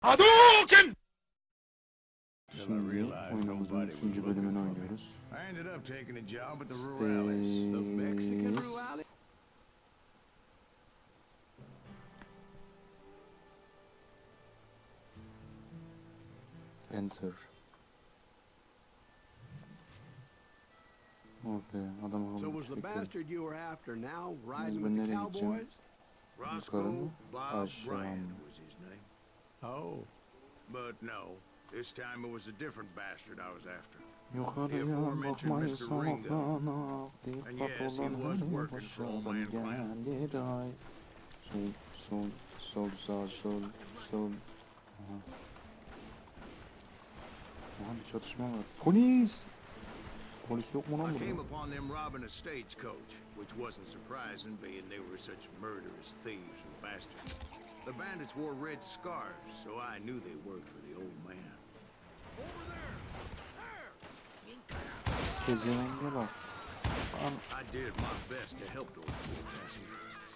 Aduket! Şimdi oyunumuzun 3. bölümünü oynuyoruz. Enter. Okay, adam So almış. was the bastard you were after now riding Biz with ben the nereye gideceğim? cowboys? Yukarı mı? Bob Aşağı Bryant mı? was his name. Oh, But no, this time it was a different bastard I was after. Yukarıya bakmayı sana deyip kapılan başladım gelir ay. Sol sağ. Aha bir çatışma var. Polis! Polis yok mu lan I came burada? upon them robbing a stagecoach, which wasn't surprising being they were such murderous thieves and bastards. The bandits wore red scarves, so I knew they worked for the old man. Gezemenge bak. I did my best to help those poor passengers.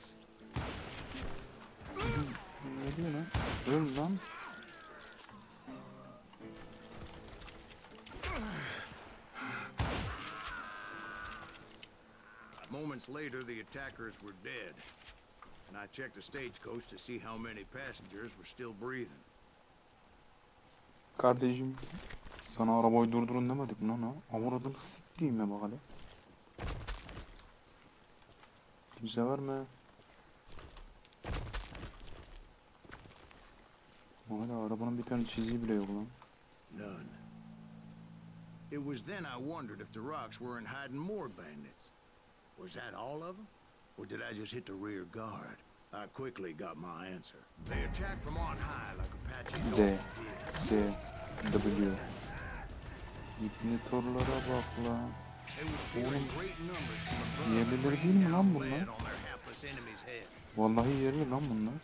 Ne diyor lan? Öl lan. Moments later, the attackers were dead, and I checked the stagecoach to see how many passengers were still breathing. Kardeşim sana arabayı durdurun demedik mi lan ha? Avradını s**tiğime bak hele. Kimse verme. Hala arabanın bir tane çiziği bile yok lan. None. It was then I wondered if the rocks weren't hiding more bandits. Was that all of them? Or did I just hit the rear guard? I quickly got my answer. They attacked from on high like Apaches. D, S, W. İbni torlara bak lan. Oğlum yerliler değil mi lan bunlar? Vallahi yerli lan bunlar.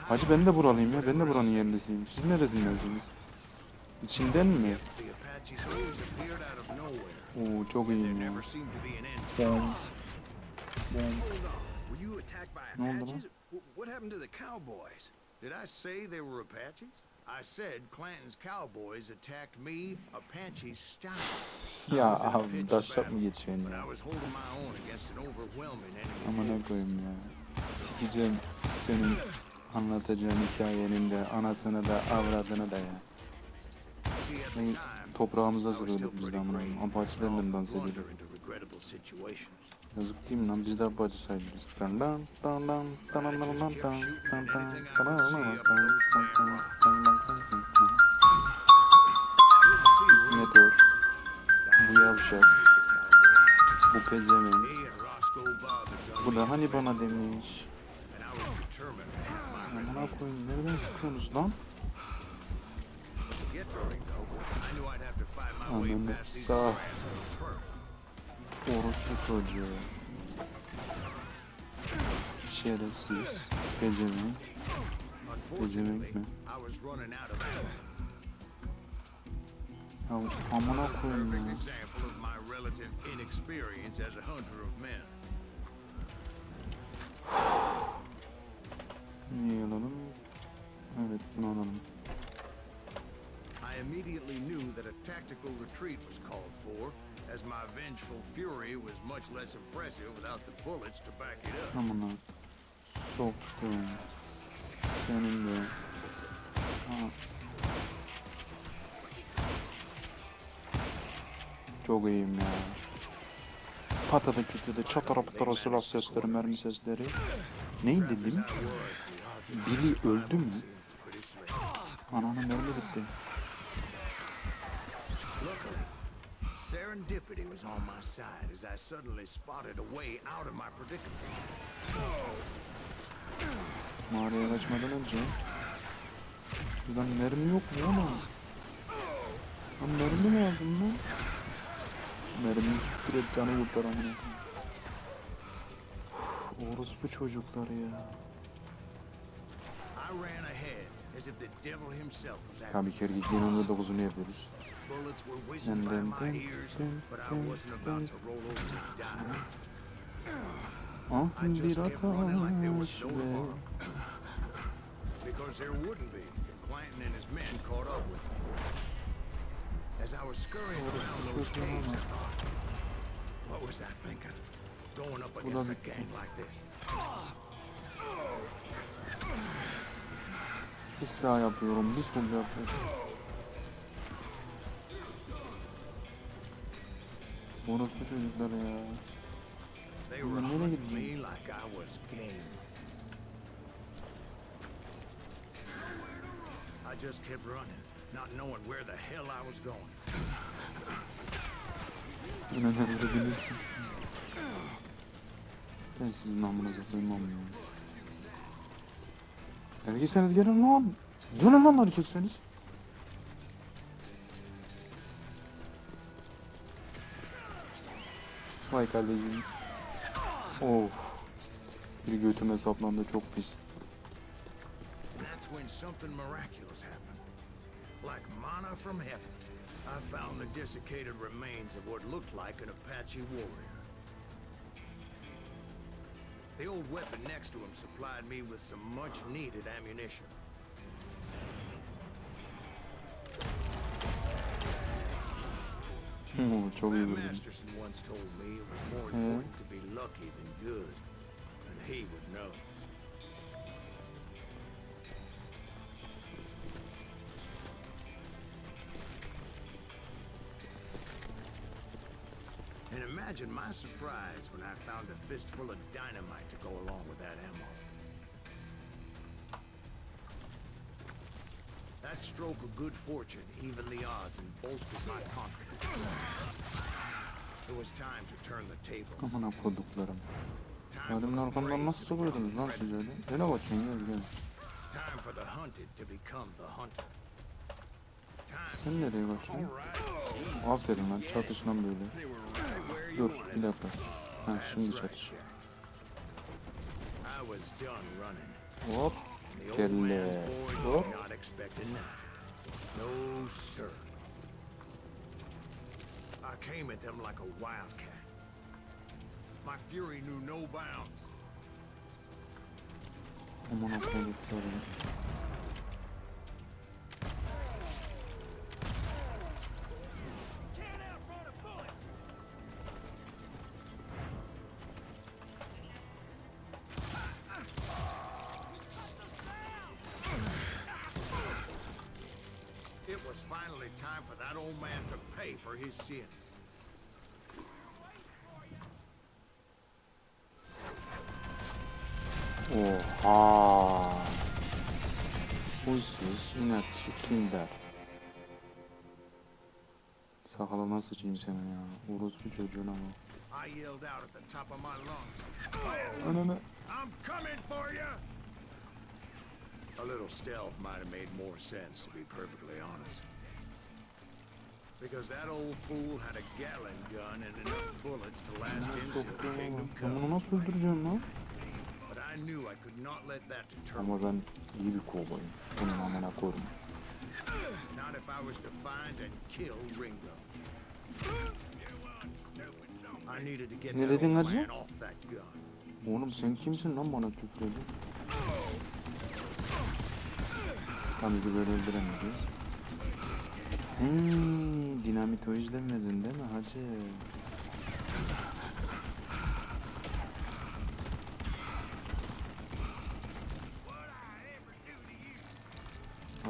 Hacı ben de buralıyım ya, ben de buranın yerlisiyim. Siz neresindensiniz? İçinden mi? Oo çok iyiyim ya. Bom. Ne oldu lan? What happened to the cowboys? Did I say they were Apaches? I said Clanton's cowboys attacked me Apache style. Ya abi taşak mı geçiyorsun But ya? I was holding my own against an overwhelming enemy. Amına koyayım ya. Sikeceğim senin anlatacağın hikayenin de anasını da avradını da ya. See, at the time, Toprağımıza I was still sığıyorduk biz de pretty amına green. koyayım. Apaçilerle dans Blunder ediyorduk. into regrettable situations. Yazık değil mi lan? Biz de apaçi sayılırız. Tan lan tan lan tan lan lan tan tan tan tan lan Meteor. Bu yavşak. Bu pezevenk. Me and Roscoe Bob had done Bu da hani bana demiş. and I was determined to have my Amına koyayım nereden sıkıyorsunuz lan? to get to Ringo. I knew I'd have to fight my way Ananı past these sağ. assholes first. Orospu çocuğu. Şerefsiz. Pezevenk. Pezevenk mi? I was running out of ammo. Ya amına koyayım Perfect ya. example of my relative inexperience as a hunter of men. Neyi alalım? Evet bunu alalım. I immediately knew that a tactical retreat was called for, as my vengeful fury was much less impressive without the bullets to back it up. Amına soktum. Senin de. Ha. Çok iyiyim ya. Patada kütüde çatara patara silah sesleri, mermi sesleri. Ney dedim? Biri öldü mü? Ananın mermi bitti. Luckily, serendipity was on my side as I suddenly spotted a way out of my predicament. Mağaraya kaçmadan önce. Şuradan mermi yok mu ama? Lan mermi lazım lan. Mermi siktir et canı kurtar amına koyayım. Orospu çocukları ya. I ran ahead as if the devil himself was after Tabii me. ki erkekliğin 19'unu yapıyoruz. Bullets were whizzing by my ears, but I wasn't about to roll over and die. Ah I just bir kept running like there was ataş no ve tomorrow. Because there wouldn't be. was scurrying around those caves, I thought, what was I thinking? Going up against a gang like this. Bir sağ yapıyorum, bir sol yapıyorum. Unutmuş çocuklar ya. They were hunting me like I was game. I just kept running, not knowing where the hell I was going. Yine de vurabilirsin. Ben sizin amınıza koymam ya. Erkekseniz gelin lan. Dönün lan erkekseniz. Vay kardeşim. Of. Bir götüme saplandı, çok pis. That's when something miraculous happened. Like manna from heaven, I found the desiccated remains of what looked like an Apache warrior. The old weapon next to him supplied me with some much-needed ammunition. Çok iyi vurdum. Masterson once told me it was more important to be lucky than good, and he would know. And imagine my surprise when I found a fistful of dynamite to go along with that ammo. That stroke of good fortune evened the odds and bolstered my confidence. It was time to turn the tables. Amına koduklarım. Time Adamın for the arkamdan praise nasıl to become sıvırdınız lan the siz predator. öyle? Hele bakayım, gel gel. Time for the hunted to become the hunter. Sen nereye kaçıyorsun? Aferin lan, çatış lan böyle. Dur bir dakika. Ha şimdi çatış. I was done running. Hop. The old Kelle. man's boys Hop. were not expecting that. No, sir. I came at them like a wildcat. My fury knew no bounds. Amına koduklarım. It was finally time for that old man to pay for his sins. Oha. Huysuz, inatçı, kindar. Sakalına sıçayım senin ya. Orospu çocuğuna bak. I yelled out at the top of my lungs. Ananı. I'm coming for you! A little stealth might have made more sense, to be perfectly honest. Because that old fool had a Gatling gun and enough bullets to last him till Kingdom Ben Come. bunu nasıl öldüreceğim lan? But I knew I could not let that deter me. Ama ben iyi bir kovboyum. Bunun amına koyayım. Not if I was to find and kill Ringo. I needed to get Ne that dedin old hacı? man off that gun. Oğlum sen kimsin lan bana küfredin? Tabii ki böyle öldüremedi. Dinamit o yüzden verdin değil mi hacı?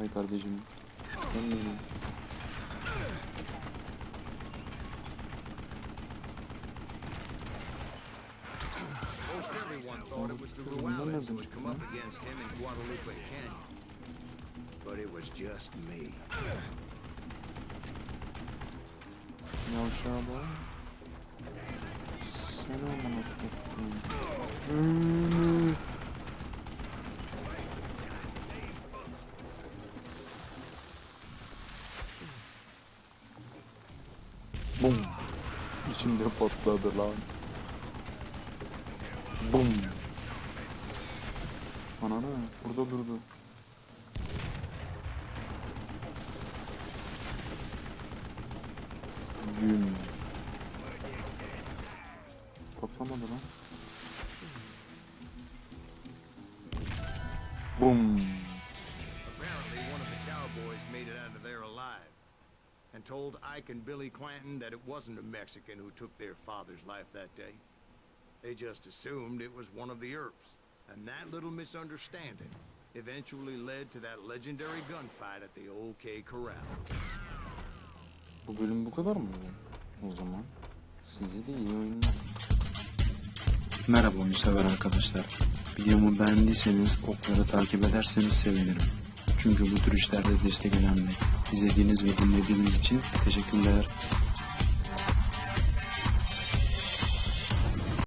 Ay kardeşim. Sen benim. Most everyone thought it was the Juarez who would come up against him in Guadalupe Canyon. But it was just me. Yavşağa bak. Sen amına soktum. Bum. İçimde patladı lan. Bum. Ananı burada durdu. Gün. Patlamadı lan. Bum. Apparently, one of the cowboys made it out of there alive. and told Ike and Billy Clanton that it wasn't a Mexican who took their father's life that day. They just assumed it was one of the Earps, and that little misunderstanding eventually led to that legendary gunfight at the OK Corral. Bu bölüm bu kadar mı? O zaman size de iyi oyunlar. Merhaba oyunsever arkadaşlar. Videomu beğendiyseniz okları takip ederseniz sevinirim. Çünkü bu tür işlerde destek önemli. İzlediğiniz ve dinlediğiniz için teşekkürler.